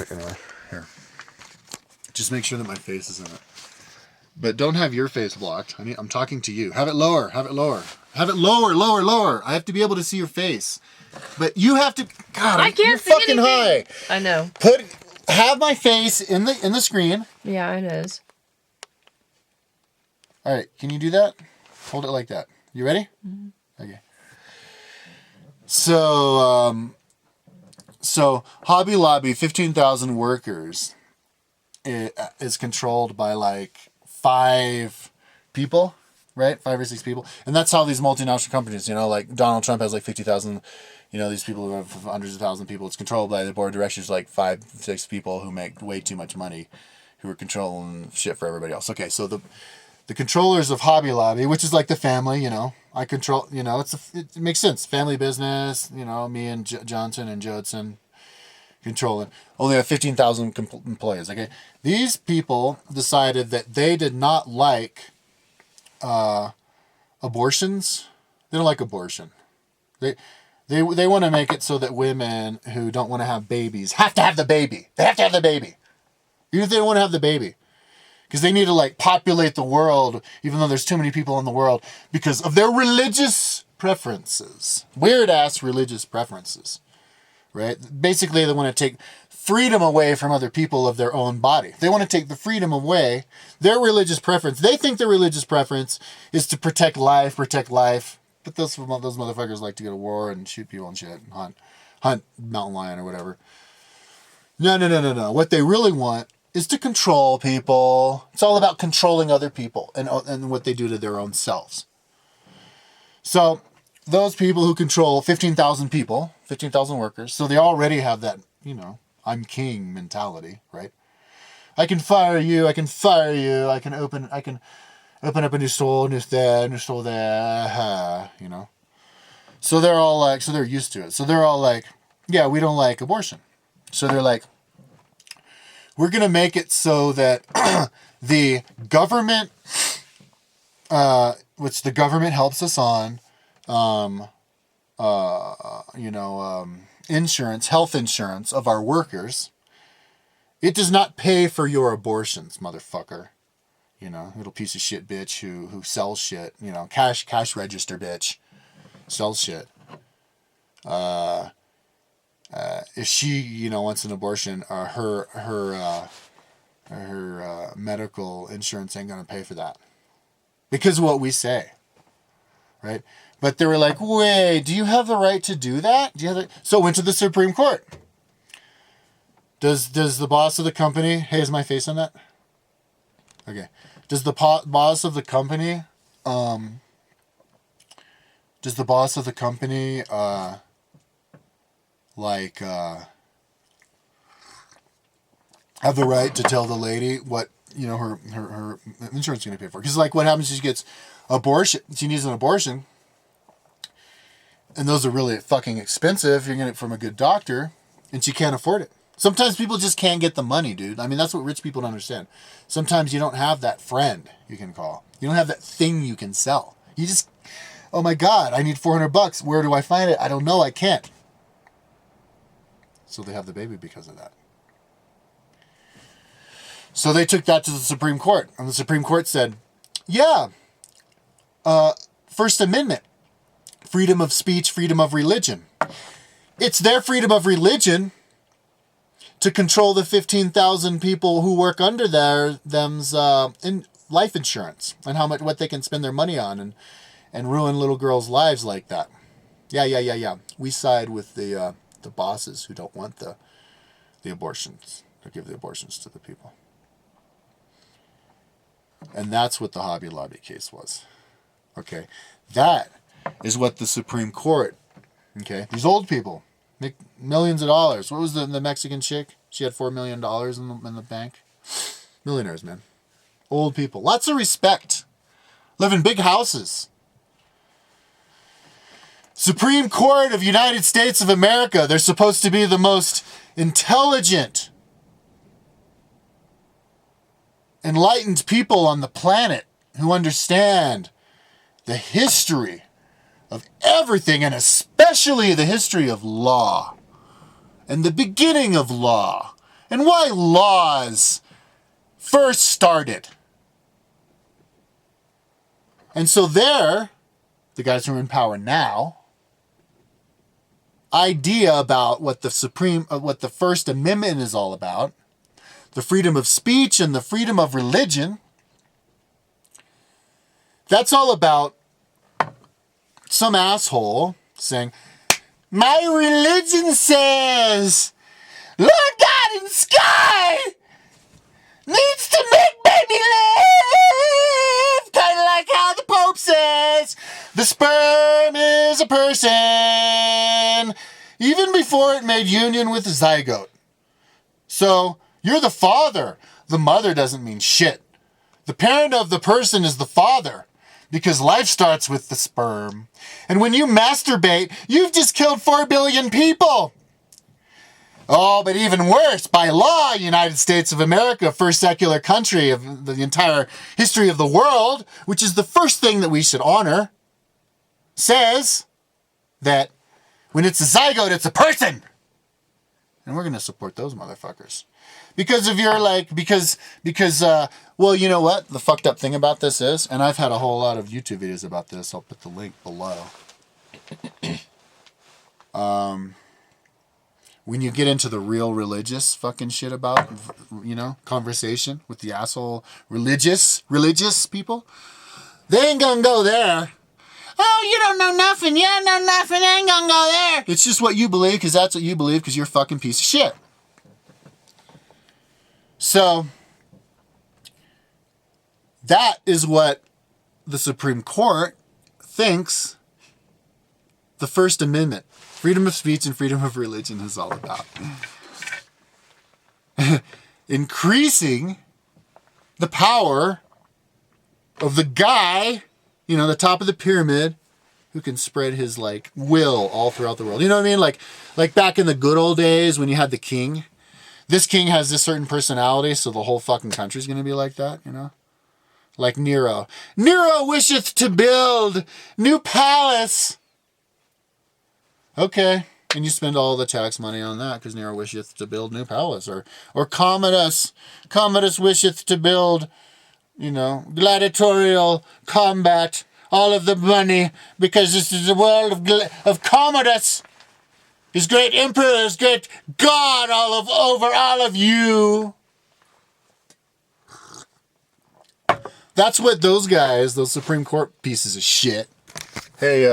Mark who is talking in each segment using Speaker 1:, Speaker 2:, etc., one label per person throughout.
Speaker 1: Anyway, here. Just make sure that my face is in it. But don't have your face blocked. I'm talking to you. Have it lower. Have it lower. Have it lower, lower, lower. I have to be able to see your face. But you have to. God,
Speaker 2: I can't
Speaker 1: you're
Speaker 2: see
Speaker 1: fucking
Speaker 2: anything.
Speaker 1: high.
Speaker 2: I know.
Speaker 1: Have my face in the screen.
Speaker 2: Yeah, it is.
Speaker 1: All right, can you do that? Hold it like that. You ready? Mm-hmm. Okay. So Hobby Lobby, 15,000 workers, is controlled by like 5 people, right? 5 or 6 people. And that's how these multinational companies, like Donald Trump has like 50,000, these people who have hundreds of thousands of people. It's controlled by the board of directors, like 5, 6 people who make way too much money, who are controlling shit for everybody else. Okay, so the controllers of Hobby Lobby, which is like the family, I control, it makes sense. Family business, me and Johnson and Jodson controlling. Only have 15,000 employees, okay? These people decided that they did not like abortions. They don't like abortion. They want to make it so that women who don't want to have babies have to have the baby. They have to have the baby. Even if they don't want to have the baby. Because they need to populate the world, even though there's too many people in the world, because of their religious preferences. Weird ass religious preferences. Right? Basically, they want to take freedom away from other people of their own body. They want to take the freedom away, their religious preference. They think their religious preference is to protect life. But those motherfuckers like to go to war and shoot people and shit and hunt mountain lion or whatever. No. What they really want is to control people. It's all about controlling other people and what they do to their own selves. So those people who control 15,000 people, 15,000 workers, so they already have that, I'm king mentality, right? I can fire you, I can open up a new store there, So they're all so they're used to it. So they're all yeah, we don't like abortion. So they're we're going to make it so that the government, which the government helps us on, insurance, health insurance of our workers, it does not pay for your abortions, motherfucker. Little piece of shit bitch who sells shit, cash register bitch, sells shit. If she, wants an abortion, her medical insurance ain't gonna pay for that, because of what we say, right? But they were like, "Wait, do you have the right to do that? So went to the Supreme Court. Does the boss of the company? Hey, is my face on that? Okay. Does the boss of the company? Have the right to tell the lady what her insurance is going to pay for? Because what happens is she gets abortion. She needs an abortion, and those are really fucking expensive. You're getting it from a good doctor, and she can't afford it. Sometimes people just can't get the money, dude. I mean, that's what rich people don't understand. Sometimes you don't have that friend you can call. You don't have that thing you can sell. You just, oh my God, I need $400. Where do I find it? I don't know. I can't. So they have the baby because of that. So they took that to the Supreme Court. And the Supreme Court said, yeah, First Amendment, freedom of speech, freedom of religion. It's their freedom of religion to control the 15,000 people who work under them's in life insurance and what they can spend their money on and ruin little girls' lives like that. Yeah. We side with the bosses who don't want the abortions, to give the abortions to the people. And that's what the Hobby Lobby case was. Okay. That is what the Supreme Court, okay, these old people make millions of dollars. What was the Mexican chick? She had $4 million in the bank. Millionaires, man. Old people. Lots of respect. Live in big houses. Supreme Court of United States of America. They're supposed to be the most intelligent, enlightened people on the planet who understand the history of everything, and especially the history of law and the beginning of law and why laws first started. And so the guys who are in power now, idea about what the First Amendment is all about, the freedom of speech and the freedom of religion, that's all about some asshole saying, my religion says Lord God in the sky needs to make baby live. Kind of like how the Pope says the sperm is a person, even before it made union with the zygote. So you're the father. The mother doesn't mean shit. The parent of the person is the father, because life starts with the sperm. And when you masturbate, you've just killed 4 billion people. Oh, but even worse, by law, United States of America, first secular country of the entire history of the world, which is the first thing that we should honor, says that when it's a zygote, it's a person. And we're going to support those motherfuckers. Because if you're like, well, you know what? The fucked up thing about this is, and I've had a whole lot of YouTube videos about this. I'll put the link below. When you get into the real religious fucking shit about, conversation with the asshole religious people, they ain't gonna go there. Oh, you don't know nothing. You don't know nothing. Ain't gonna go there. It's just what you believe, because that's what you believe, because you're a fucking piece of shit. So, that is what the Supreme Court thinks the First Amendment, freedom of speech and freedom of religion, is all about. Increasing the power of the guy, the top of the pyramid, who can spread his, will all throughout the world. You know what I mean? Like back in the good old days when you had the king. This king has this certain personality, so the whole fucking country's going to be like that, Like Nero. Nero wisheth to build new palace. Okay. And you spend all the tax money on that because Nero wisheth to build new palace. Or Commodus. Commodus wisheth to build, gladiatorial combat. All of the money, because this is the world of Commodus. His great emperor, his great God over all of you. That's what those guys, those Supreme Court pieces of shit. Hey,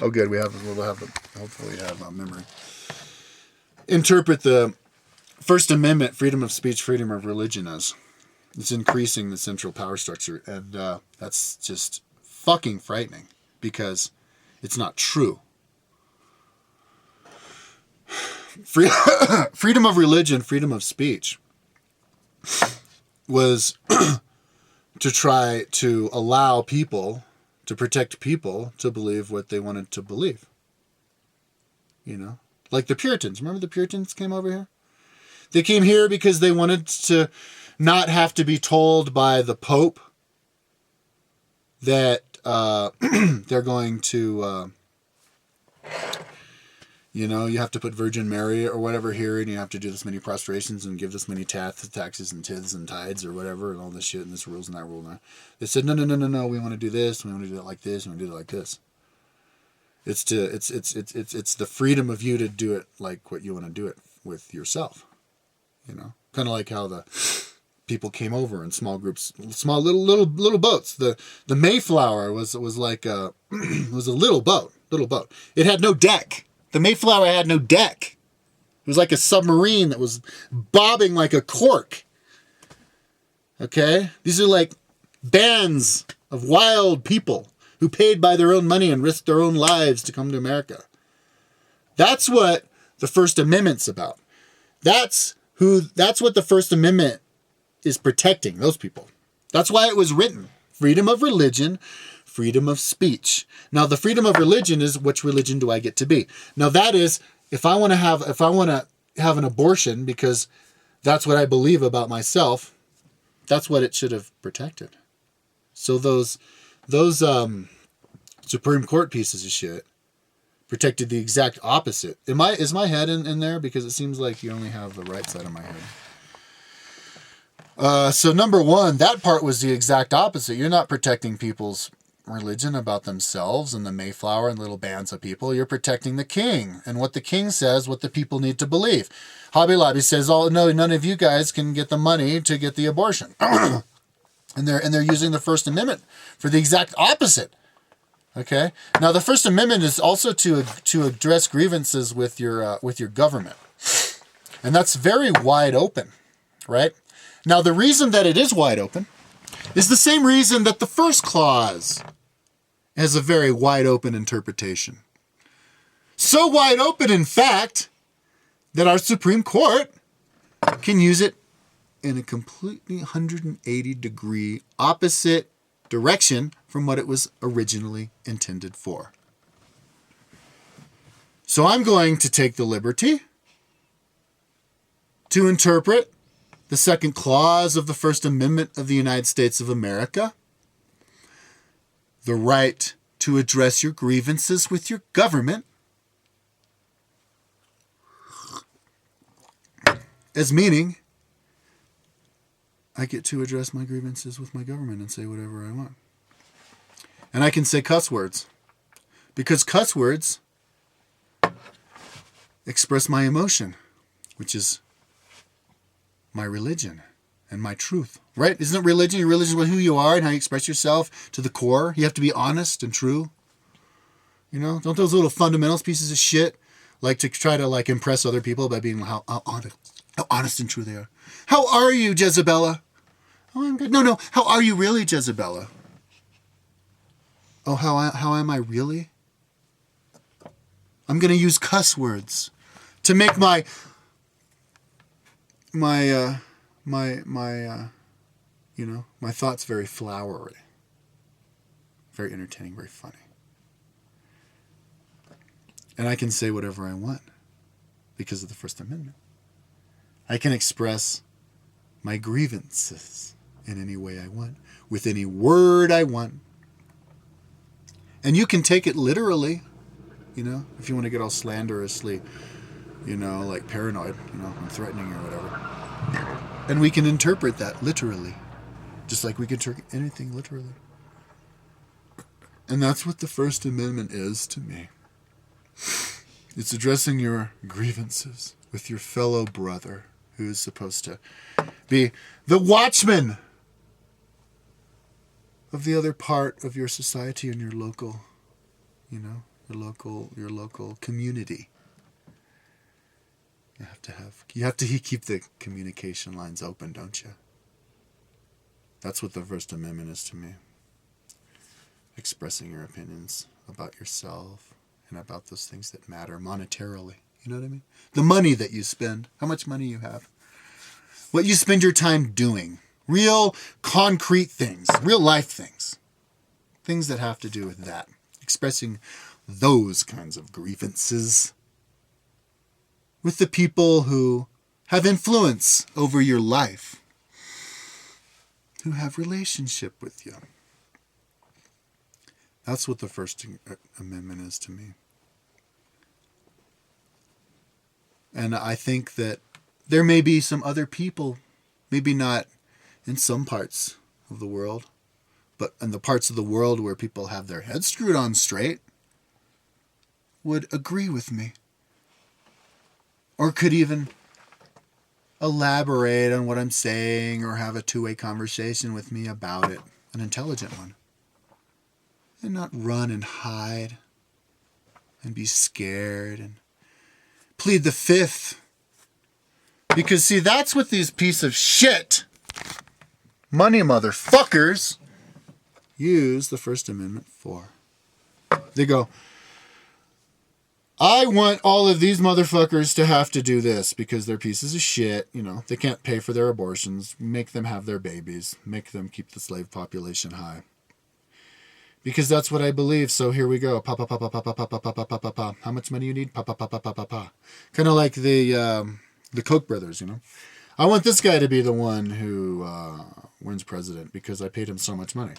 Speaker 1: oh good, we'll hopefully have a memory. Interpret the First Amendment, freedom of speech, freedom of religion as. It's increasing the central power structure, and that's just fucking frightening, because it's not true. Freedom of religion, freedom of speech was to try to allow people, to protect people to believe what they wanted to believe. Like the Puritans. Remember the Puritans came over here? They came here because they wanted to not have to be told by the Pope that they're going to... you have to put Virgin Mary or whatever here, and you have to do this many prostrations and give this many taxes and tithes and tithes or whatever, and all this shit, and this rules and that rule. And that. They said, no, we want to do this, we want to do it like this, we want to do it like this. It's the freedom of you to do it like what you want to do it with yourself. Kind of like how the people came over in small groups, small little boats. The Mayflower was like was a little boat. It had no deck. The Mayflower had no deck. It was like a submarine that was bobbing like a cork. Okay? These are like bands of wild people who paid by their own money and risked their own lives to come to America. That's what the First Amendment's about. That's what the First Amendment is protecting, those people. That's why it was written. Freedom of religion, freedom of speech. Now, the freedom of religion is, which religion do I get to be? Now, that is, if I want to have an abortion because that's what I believe about myself, that's what it should have protected. So those Supreme Court pieces of shit protected the exact opposite. Is my head in there? Because it seems like you only have the right side of my head. So number one, that part was the exact opposite. You're not protecting people's religion about themselves and the Mayflower and little bands of people. You're protecting the king and what the king says, what the people need to believe. Hobby Lobby says, "Oh no, none of you guys can get the money to get the abortion," and they're using the First Amendment for the exact opposite. Okay. Now the First Amendment is also to address grievances with your government, and that's very wide open, right? Now the reason that it is wide open is the same reason that the first clause has a very wide open interpretation. So wide open, in fact, that our Supreme Court can use it in a completely 180-degree opposite direction from what it was originally intended for. So I'm going to take the liberty to interpret the second clause of the First Amendment of the United States of America, the right to address your grievances with your government, as meaning I get to address my grievances with my government and say whatever I want. And I can say cuss words, because cuss words express my emotion, which is my religion and my truth, right? Isn't it religion? Your religion is who you are and how you express yourself to the core. You have to be honest and true. You know, don't those little fundamentals pieces of shit like to try to like impress other people by being how honest and true they are. How are you, Jezebella? Oh, I'm good. No. How are you really, Jezebella? Oh, how am I really? I'm going to use cuss words to make my thoughts very flowery, very entertaining, very funny. And I can say whatever I want because of the First Amendment. I can express my grievances in any way I want, with any word I want. And you can take it literally, if you want to get all slanderously, like paranoid, and threatening or whatever. And we can interpret that literally, just like we can interpret anything literally. And that's what the First Amendment is to me. It's addressing your grievances with your fellow brother, who is supposed to be the watchman of the other part of your society and your local, your local community. You have to keep the communication lines open, don't you? That's what the First Amendment is to me. Expressing your opinions about yourself and about those things that matter monetarily. You know what I mean? The money that you spend, how much money you have, what you spend your time doing, real concrete things, real life things that have to do with that. Expressing those kinds of grievances with the people who have influence over your life, who have relationship with you. That's what the First Amendment is to me. And I think that there may be some other people, maybe not in some parts of the world, but in the parts of the world where people have their heads screwed on straight, would agree with me. Or could even elaborate on what I'm saying or have a two-way conversation with me about it, an intelligent one. And not run and hide and be scared and plead the fifth. Because see, that's what these piece of shit money motherfuckers use the First Amendment for. They go, I want all of these motherfuckers to have to do this because they're pieces of shit. They can't pay for their abortions, make them have their babies, make them keep the slave population high. Because that's what I believe. So here we go. Pa pa pa pa pa pa pa pa pa pa pa pa. How much money you need? Pa pa pa pa pa pa pa. Kind of like the Koch brothers, I want this guy to be the one who wins president because I paid him so much money.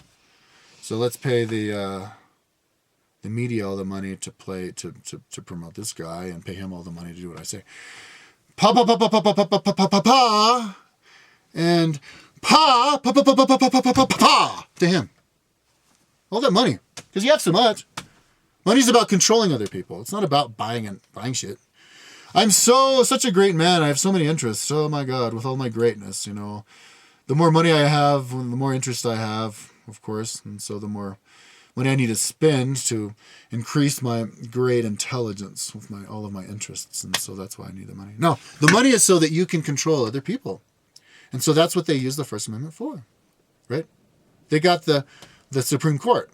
Speaker 1: So let's pay the the media all the money to promote this guy and pay him all the money to do what I say. Pa pa pa pa pa pa pa pa pa pa pa, and pa pa pa pa pa pa pa pa pa pa to him. All that money, because you have so much. Money's about controlling other people. It's not about buying shit. I'm such a great man. I have so many interests. Oh my God, with all my greatness, you know, the more money I have, the more interest I have, of course, and so the more money I need to spend to increase my great intelligence with all of my interests, and so that's why I need the money. No, the money is so that you can control other people, and so that's what they use the First Amendment for, right? They got the Supreme Court.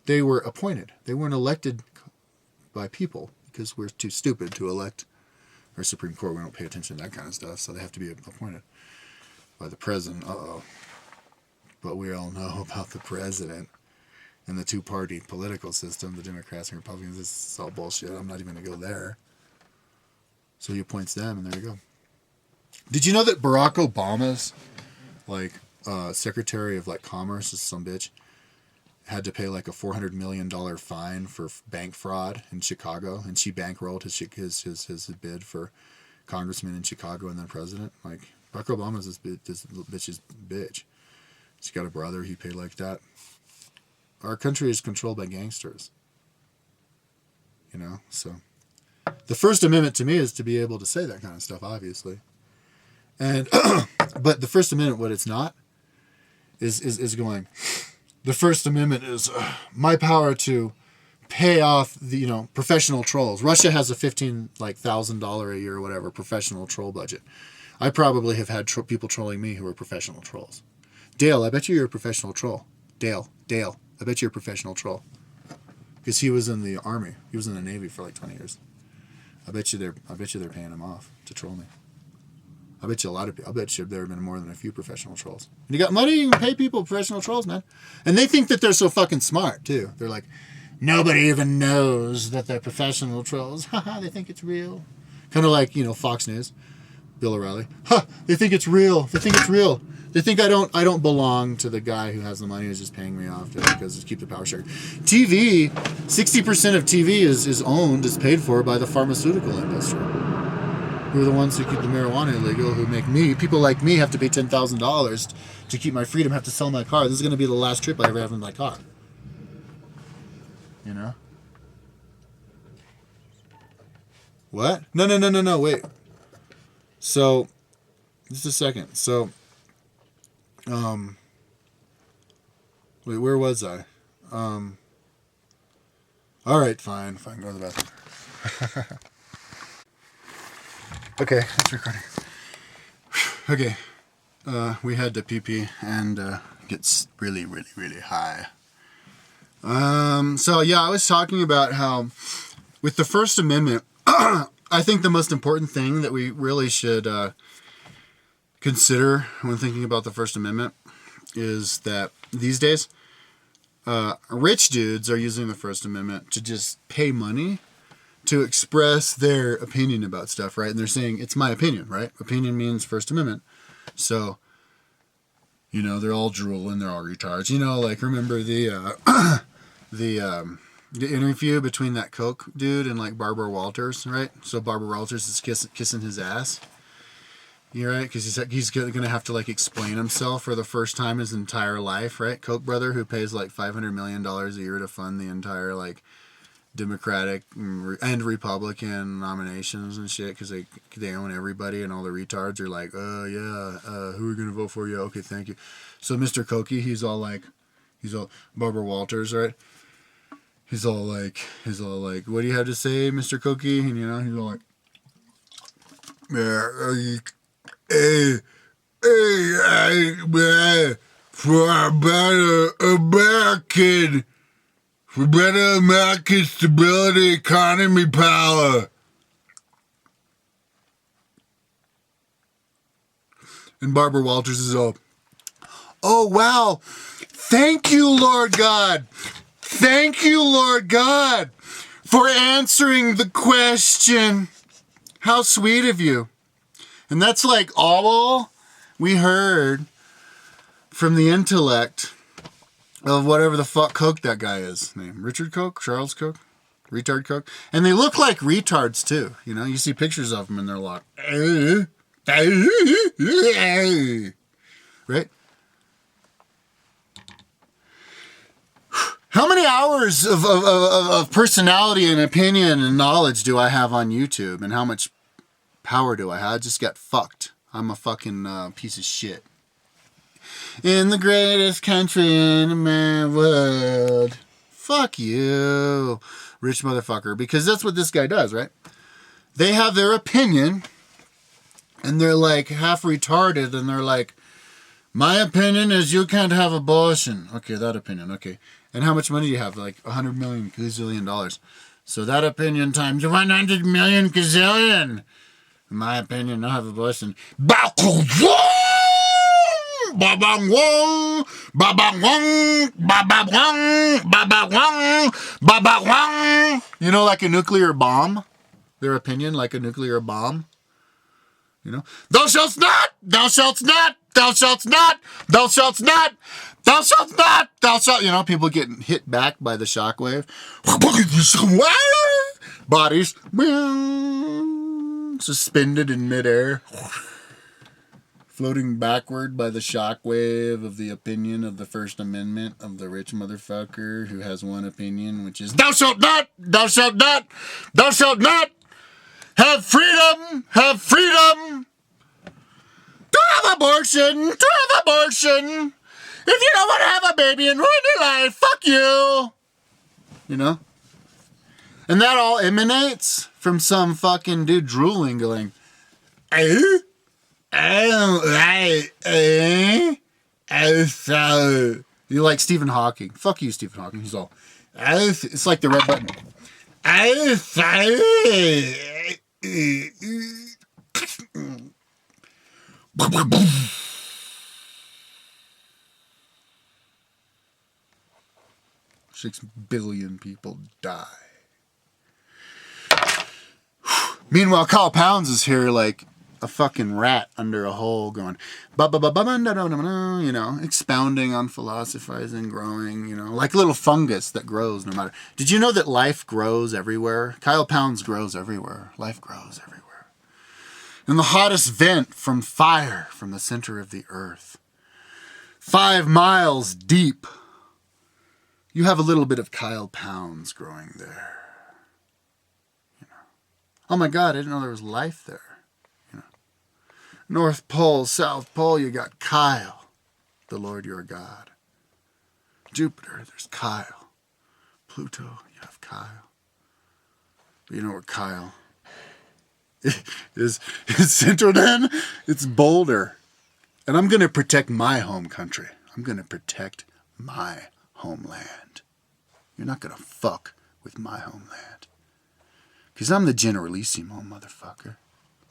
Speaker 1: They were appointed. They weren't elected by people because we're too stupid to elect our Supreme Court. We don't pay attention to that kind of stuff, so they have to be appointed by the president. But we all know about the president and the two-party political system, the Democrats and Republicans. This is all bullshit. I'm not even going to go there. So he appoints them, and there you go. Did you know that Barack Obama's Secretary of Commerce is some bitch? Had to pay like a $400 million fine for bank fraud in Chicago, and she bankrolled his bid for congressman in Chicago and then president. Like, Barack Obama's this bitch's bitch. She's got a brother he paid like that. Our country is controlled by gangsters. You know, so the First Amendment to me is to be able to say that kind of stuff, obviously. And but the First Amendment, what it's not, is going. The First Amendment is my power to pay off the professional trolls. Russia has a $15,000 a year or whatever professional troll budget. I probably have had people trolling me who are professional trolls. Dale, I bet you're a professional troll. Dale, I bet you're a professional troll. Because he was in the army. He was in the Navy for 20 years. I bet you they're paying him off to troll me. I bet you there have been more than a few professional trolls. And you got money, you can pay people professional trolls, man. And they think that they're so fucking smart, too. They're like, nobody even knows that they're professional trolls. Haha, they think it's real. Kind of like, Fox News, Bill O'Reilly. They think it's real. They think I don't belong to the guy who has the money who's just paying me off to keep the power sharing. TV, 60% of TV is paid for by the pharmaceutical industry. Who are the ones who keep the marijuana illegal, who make people like me have to pay $10,000 to keep my freedom, have to sell my car. This is going to be the last trip I ever have in my car. You know? What? No, wait. So, just a second. So, wait, where was I? Alright, fine, go to the bathroom. Okay, it's recording. Okay, we had to pee and get really, really, really high. So yeah, I was talking about how with the First Amendment, I think the most important thing that we really should consider when thinking about the First Amendment is that these days, rich dudes are using the First Amendment to just pay money to express their opinion about stuff, right? And they're saying, it's my opinion, right? Opinion means First Amendment. So, they're all drooling, they're all retards. Remember the interview between that Coke dude and Barbara Walters, right? So Barbara Walters is kissing his ass. You're right, because he's going to have to explain himself for the first time in his entire life, right? Koch brother who pays $500 million a year to fund the entire Democratic and Republican nominations and shit because they own everybody, and all the retards are who are we gonna vote for? Yeah, okay, thank you. So Mr. Koki, he's all Barbara Walters, right? He's all like, what do you have to say, Mr. Koki? And he's all for a better American stability, economy, power. And Barbara Walters is all, oh wow, thank you, Lord God. Thank you, Lord God, for answering the question. How sweet of you. And that's all we heard from the intellect of whatever the fuck Koch that guy is named. Richard Koch? Charles Koch? Retard Koch? And they look like retards too. You know, you see pictures of them and they're like, right? How many hours of personality and opinion and knowledge do I have on YouTube? And how much power do I have? I just got fucked. I'm a fucking piece of shit. In the greatest country in the world. Fuck you, rich motherfucker. Because that's what this guy does, right? They have their opinion, and they're like half retarded, and they're like, my opinion is you can't have abortion. Okay, that opinion, okay. And how much money do you have? Like $100 million gazillion. So that opinion times 100 million gazillion. In my opinion, I have abortion. Ba-bang wong, ba-bang wong, ba-bang wong, ba-bang wong, ba-bang wong. You know, like a nuclear bomb? Their opinion, like a nuclear bomb? You know? Thou shalt not! Thou shalt not! Thou shalt not! Thou shalt not! Thou shalt not! Thou shalt... You know, people getting hit back by the shockwave. Bodies suspended in midair. Floating backward by the shockwave of the opinion of the First Amendment of the rich motherfucker who has one opinion, which is, thou shalt not! Thou shalt not! Thou shalt not! Have freedom! Have freedom! To have abortion! To have abortion! If you don't want to have a baby and ruin your life, fuck you! You know? And that all emanates from some fucking dude drooling going, eh? You like Stephen Hawking. Fuck you, Stephen Hawking. He's all, it's like the red button. Six billion people die. Meanwhile, Kyle Pounds is here like a fucking rat under a hole going, you know, expounding on philosophizing, growing, you know, like a little fungus that grows no matter. Did you know that life grows everywhere? Kyle Pounds grows everywhere. Life grows everywhere. And the hottest vent from fire from the center of the earth. 5 miles deep. You have a little bit of Kyle Pounds growing there. You know. Oh my God, I didn't know there was life there. North Pole, South Pole, you got Kyle, the Lord your God. Jupiter, there's Kyle. Pluto, you have Kyle. But you know where Kyle is centered in? It's Boulder. And I'm going to protect my home country. I'm going to protect my homeland. You're not going to fuck with my homeland. Because I'm the Generalissimo, motherfucker.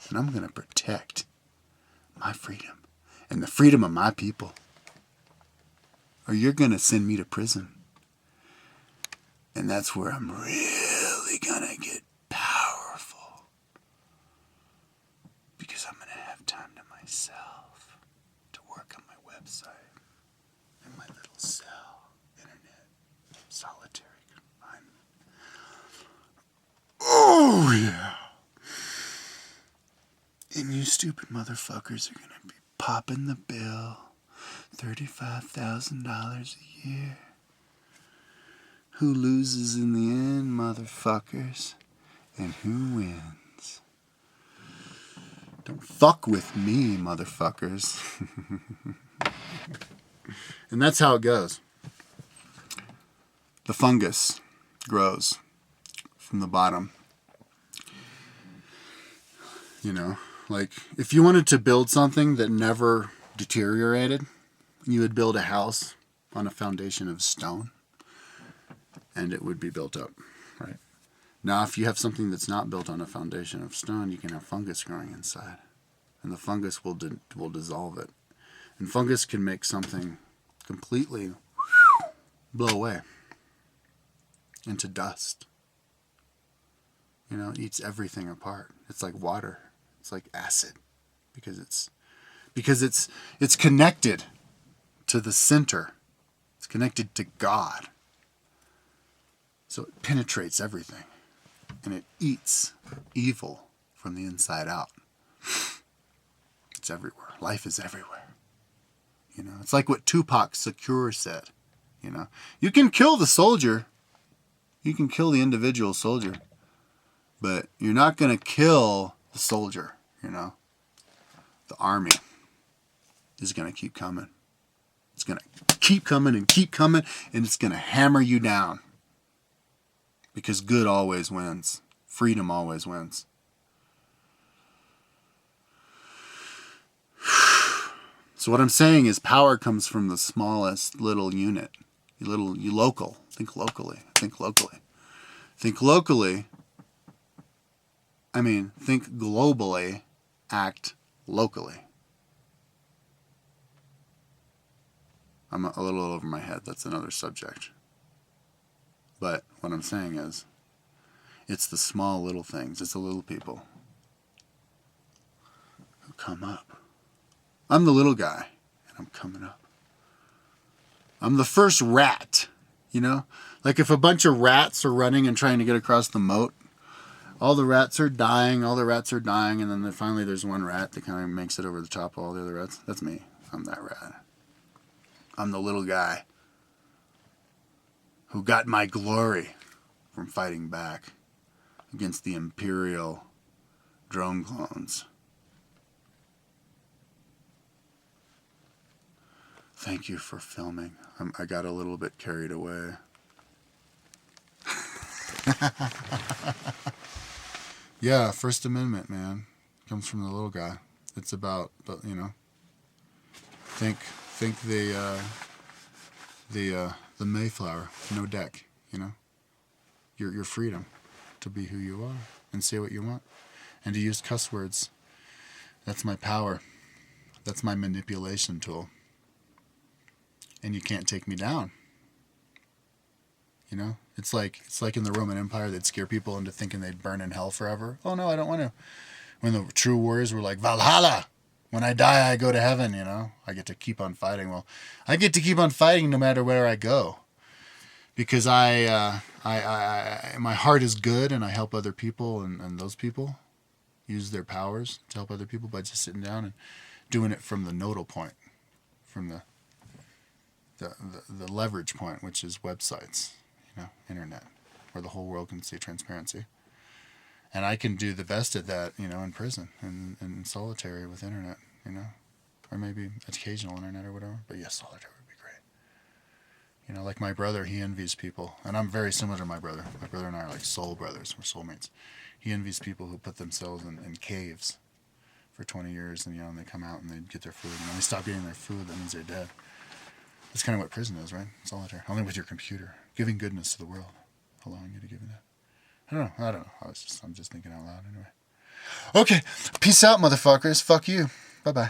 Speaker 1: And I'm going to protect my freedom and the freedom of my people, or you're gonna send me to prison. And that's where I'm really gonna get powerful, because I'm gonna have time to myself to work on my website and my little cell, internet, solitary confinement. Oh yeah. And you stupid motherfuckers are going to be popping the bill. $35,000 a year. Who loses in the end, motherfuckers? And who wins? Don't fuck with me, motherfuckers. And that's how it goes. The fungus grows from the bottom. You know? Like, if you wanted to build something that never deteriorated, you would build a house on a foundation of stone, and it would be built up, right? Now, if you have something that's not built on a foundation of stone, you can have fungus growing inside, and the fungus will dissolve it. And fungus can make something completely blow away into dust. You know, it eats everything apart. It's like water. It's like acid, because it's connected to the center. It's connected to God. So it penetrates everything. And it eats evil from the inside out. It's everywhere. Life is everywhere. You know, it's like what Tupac Shakur said. You know, you can kill the soldier. You can kill the individual soldier. But you're not going to kill the soldier, you know. The army is going to keep coming. It's going to keep coming, and it's going to hammer you down. Because good always wins. Freedom always wins. So what I'm saying is power comes from the smallest little unit. You local. Think locally. Think locally. Think locally. I mean, think globally. Act locally. I'm a little over my head. That's another subject. But what I'm saying is, it's the small little things. It's the little people who come up. I'm the little guy, and I'm coming up. I'm the first rat, you know? Like if a bunch of rats are running and trying to get across the moat, all the rats are dying, and then finally there's one rat that kind of makes it over the top of all the other rats. That's me. I'm that rat. I'm the little guy who got my glory from fighting back against the Imperial drone clones. Thank you for filming. I got a little bit carried away. Yeah, First Amendment, man, comes from the little guy. It's about, you know, think the Mayflower, no deck, you know, your freedom to be who you are and say what you want and to use cuss words. That's my power. That's my manipulation tool. And you can't take me down. You know, it's like in the Roman Empire, they'd scare people into thinking they'd burn in hell forever. Oh no, I don't want to. When the true warriors were like, Valhalla, when I die, I go to heaven, you know, I get to keep on fighting. Well, I get to keep on fighting no matter where I go, because I my heart is good, and I help other people, and those people use their powers to help other people by just sitting down and doing it from the nodal point, from the leverage point, which is websites, you know, internet, where the whole world can see transparency. And I can do the best at that, you know, in prison and in solitary with internet, you know, or maybe occasional internet or whatever. But yes, solitary would be great. You know, like my brother, he envies people, and I'm very similar to my brother. My brother and I are like soul brothers. We're soulmates. He envies people who put themselves in caves for 20 years, and, you know, and they come out and they get their food, and when they stop getting their food, that means they're dead. That's kind of what prison is, right? Solitary. Only with your computer. Giving goodness to the world. Allowing you to give it that. I don't know. I'm just thinking out loud anyway. Okay. Peace out, motherfuckers. Fuck you. Bye-bye.